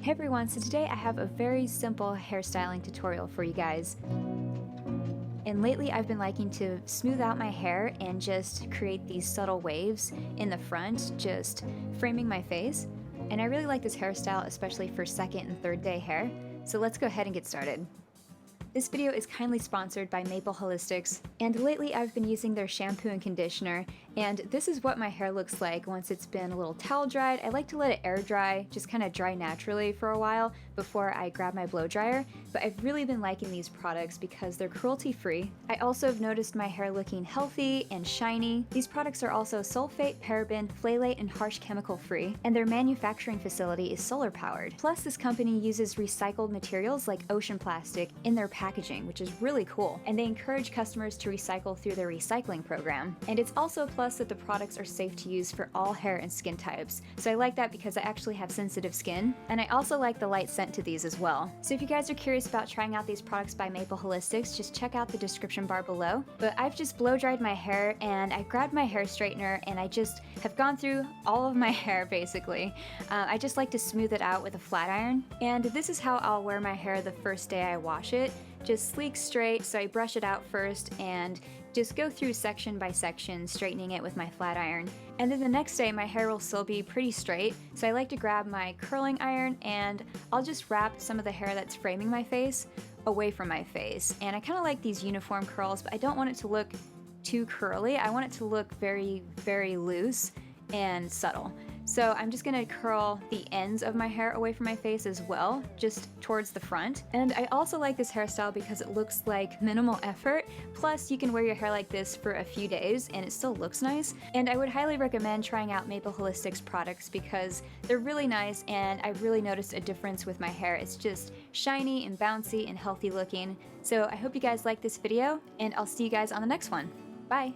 Hey everyone, so today I have a very simple hairstyling tutorial for you guys. And lately I've been liking to smooth out my hair and just create these subtle waves in the front, just framing my face. And I really like this hairstyle, especially for second and third day hair. So let's go ahead and get started. This video is kindly sponsored by Maple Holistics, and lately I've been using their shampoo and conditioner, and this is what my hair looks like once it's been a little towel dried. I like to let it air dry, just kind of dry naturally for a while before I grab my blow dryer, but I've really been liking these products because they're cruelty-free. I also have noticed my hair looking healthy and shiny. These products are also sulfate, paraben, phthalate, and harsh chemical free, and their manufacturing facility is solar powered. Plus, this company uses recycled materials like ocean plastic in their packaging, which is really cool, and they encourage customers to recycle through their recycling program. And it's also a plus that the products are safe to use for all hair and skin types. So I like that because I actually have sensitive skin, and I also like the light scent to these as well. So if you guys are curious about trying out these products by Maple Holistics, just check out the description bar below. But I've just blow dried my hair, and I grabbed my hair straightener, and I just have gone through all of my hair basically. I just like to smooth it out with a flat iron, and this is how I'll wear my hair the first day I wash it. Just sleek straight, so I brush it out first and just go through section by section, straightening it with my flat iron. And then the next day my hair will still be pretty straight, so I like to grab my curling iron and I'll just wrap some of the hair that's framing my face away from my face. And I kind of like these uniform curls, but I don't want it to look too curly. I want it to look very, very loose and subtle. So I'm just gonna curl the ends of my hair away from my face as well, just towards the front. And I also like this hairstyle because it looks like minimal effort. Plus, you can wear your hair like this for a few days and it still looks nice. And I would highly recommend trying out Maple Holistics products because they're really nice, and I really noticed a difference with my hair. It's just shiny and bouncy and healthy looking. So I hope you guys like this video, and I'll see you guys on the next one. Bye!